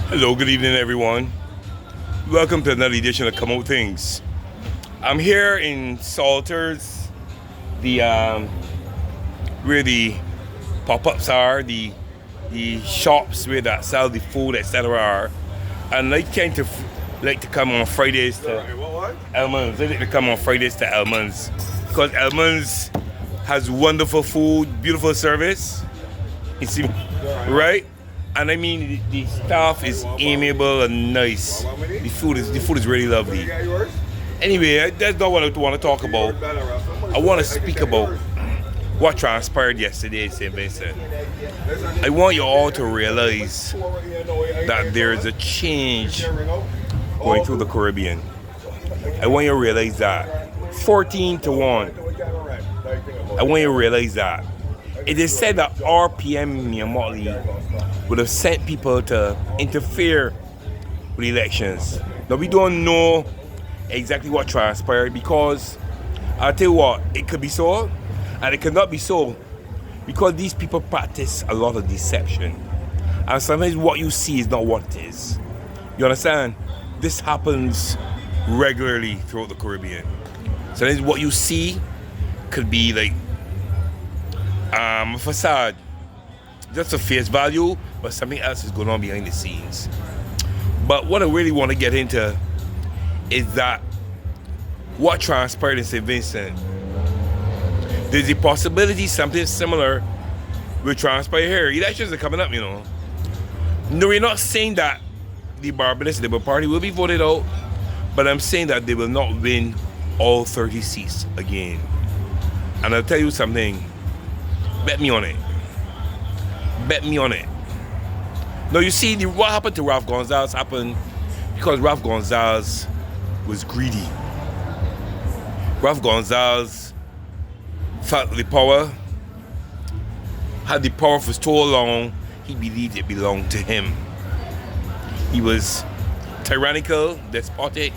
Hello, good evening, everyone. Welcome to another edition of Tings. I'm here in Salters, the where the pop-ups are, the shops where that sell the food, etc. are, and I tend to like to come on Fridays to Elmans. I like to come on Fridays to Elmans because Elmans has wonderful food, beautiful service. You see, right? And I mean, the staff is amiable and nice. The food is really lovely. Anyway, that's not what I want to talk about. I want to speak about what transpired yesterday in St. Vincent. I want you all to realize that there is a change going through the Caribbean. I want you to realize that 14-1. I want you to realize that. It is said that RPM Motley would have sent people to interfere with elections. Now, we don't know exactly what transpired because I'll tell you what, it could be so and it could not be so because these people practice a lot of deception. And sometimes what you see is not what it is. You understand? This happens regularly throughout the Caribbean. Sometimes what you see could be like a facade, just a face value, but something else is going on behind the scenes. But what I really want to get into is that what transpired in St. Vincent. There's a possibility something similar will transpire here. Elections are coming up, you know. No, we're not saying that the Barbados Labour Party will be voted out, but I'm saying that they will not win all 30 seats again. And I'll tell you something. Bet me on it. Bet me on it. Now, you see, what happened to Ralph Gonzalez happened because Ralph Gonzalez was greedy. Ralph Gonzalez felt the power, had the power for so long, he believed it belonged to him. He was tyrannical, despotic,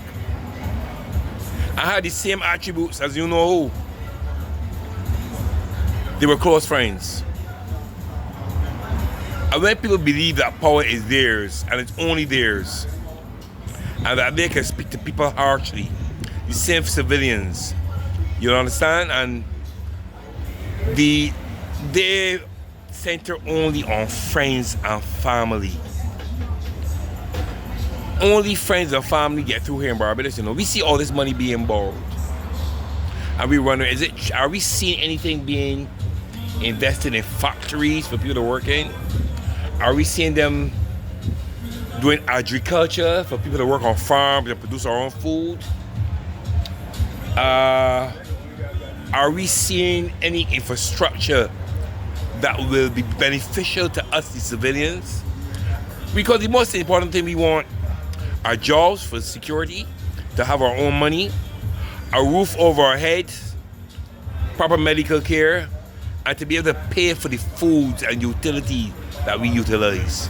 and had the same attributes as you know. They were close friends. And when people believe that power is theirs and it's only theirs, and that they can speak to people harshly, the same civilians, you understand? And they center only on friends and family. Only friends and family get through here in Barbados. You know, we see all this money being borrowed, and we wonder, are we seeing anything being invested in factories for people to work in? Are we seeing them doing agriculture for people to work on farms and produce our own food? Are we seeing any infrastructure that will be beneficial to us, the civilians? Because the most important thing we want are jobs for security, to have our own money, a roof over our heads, proper medical care, and to be able to pay for the foods and utilities that we utilize.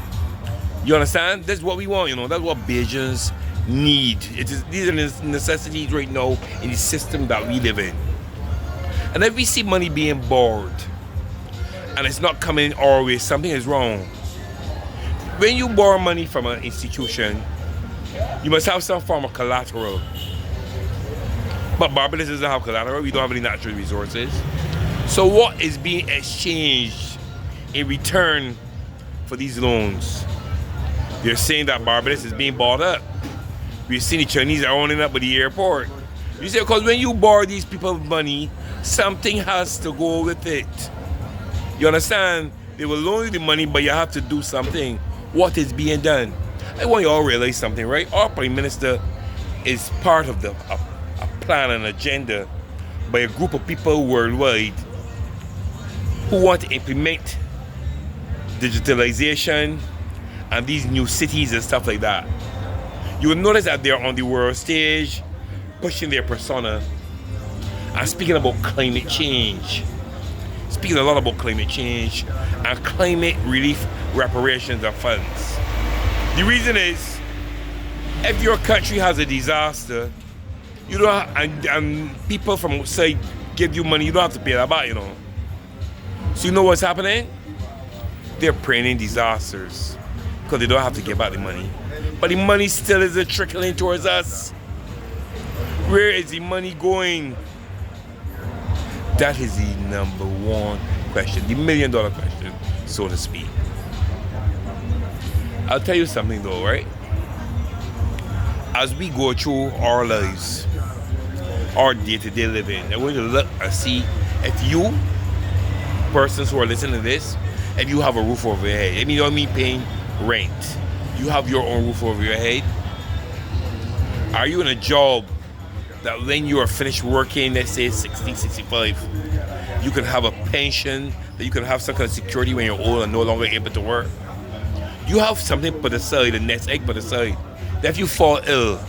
You understand? That's what we want, you know. That's what Bajans need. These are the necessities right now in the system that we live in. And if we see money being borrowed and it's not coming our way, something is wrong. When you borrow money from an institution, you must have some form of collateral. But Barbados doesn't have collateral. We don't have any natural resources. So what is being exchanged in return for these loans? They're saying that Barbados is being bought up. We've seen the Chinese are owning up with the airport. You say, because when you borrow these people money, something has to go with it. You understand? They will loan you the money, but you have to do something. What is being done? I want you all to realize something, right? Our Prime Minister is part of a plan and agenda by a group of people worldwide who want to implement digitalization and these new cities and stuff like that. You will notice that they're on the world stage pushing their persona and speaking about climate change. Speaking a lot about climate change and climate relief reparations and funds. The reason is, if your country has a disaster, you don't and people from outside give you money, you don't have to pay that back, you know. So you know what's happening? They're planning disasters. because they don't have to give back the money. But the money still isn't trickling towards us. Where is the money going? That is the number one question, the $1 million question, so to speak. I'll tell you something though, right? As we go through our lives, our day-to-day living, and we're going to look and see if you, persons who are listening to this, if you have a roof over your head. I mean, you don't mean paying rent. You have your own roof over your head. Are you in a job that when you are finished working, let's say 60, 65, you can have a pension, that you can have some kind of security when you're old and no longer able to work? You have something put aside, a nest egg put aside, that if you fall ill,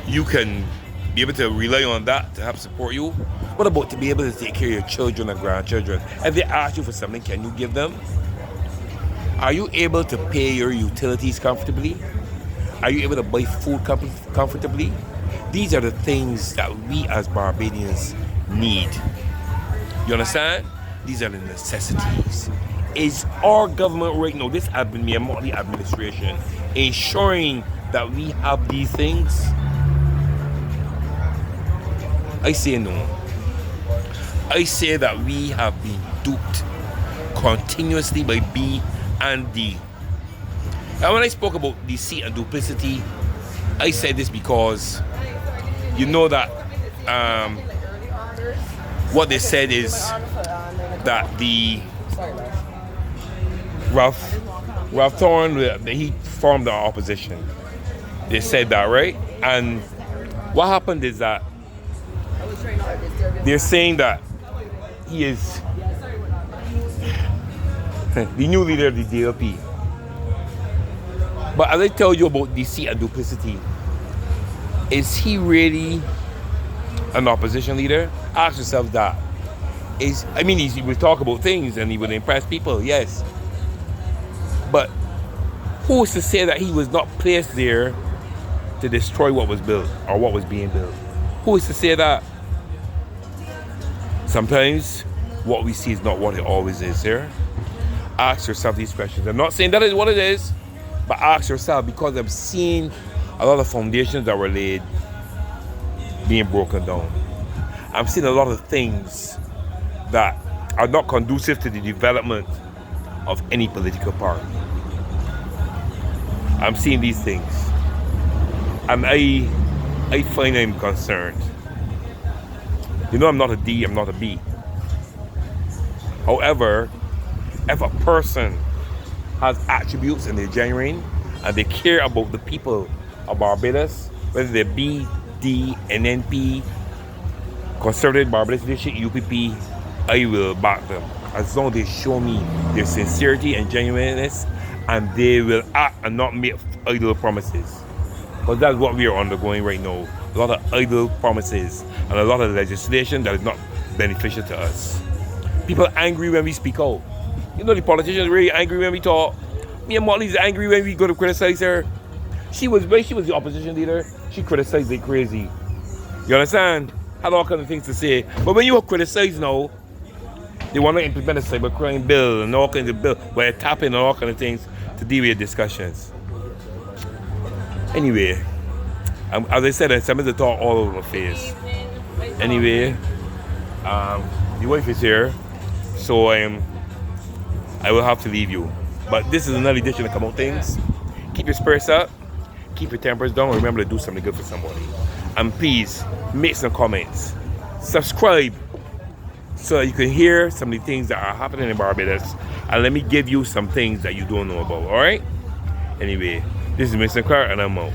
you can be able to rely on that to help support you. What about to be able to take care of your children and grandchildren? If they ask you for something, can you give them? Are you able to pay your utilities comfortably? Are you able to buy food comfortably? These are the things that we as Barbadians need. You understand? These are the necessities. Is our government right now, this Myanmar administration, ensuring that we have these things? I say no. I say that we have been duped continuously by B and D. And when I spoke about deceit and duplicity, I said this because you know that what they said is that the Ralph Thorne, he formed the opposition. They said that, right? And what happened is that they're saying that he is the new leader of the DLP. But as I tell you about deceit and duplicity, is he really an opposition leader? Ask yourself that. He would talk about things and he would impress people, yes. But who is to say that he was not placed there to destroy what was built or what was being built? Who is to say that? Sometimes what we see is not what it always is here. Ask yourself these questions. I'm not saying that is what it is, but ask yourself, because I'm seeing a lot of foundations that were laid being broken down. I'm seeing a lot of things that are not conducive to the development of any political party. I'm seeing these things, and I find I'm concerned. You know, I'm not a D, I'm not a B. However, if a person has attributes and they're genuine and they care about the people of Barbados, whether they're B, D, NNP, Conservative Barbados Leadership, UPP, I will back them as long as they show me their sincerity and genuineness, and they will act and not make idle promises. Because that's what we are undergoing right now. A lot of idle promises and a lot of legislation that is not beneficial to us. People are angry when we speak out. You know, the politicians are really angry when we talk. Me and Motley's angry when we go to criticize her. She was the opposition leader. She criticized it crazy. You understand? Had all kinds of things to say. But when you criticize now, they want to implement a cybercrime bill and all kinds of bills where they're tapping and all kinds of things to deal with discussions. Anyway, as I said, I submitted the talk all over my face. Anyway, the wife is here, so I will have to leave you. But this is another edition of Come Out Things. Keep your spirits up, keep your tempers down, remember to do something good for somebody. And please, make some comments. Subscribe so that you can hear some of the things that are happening in Barbados. And let me give you some things that you don't know about, alright? Anyway, this is Mr. Clark and I'm out.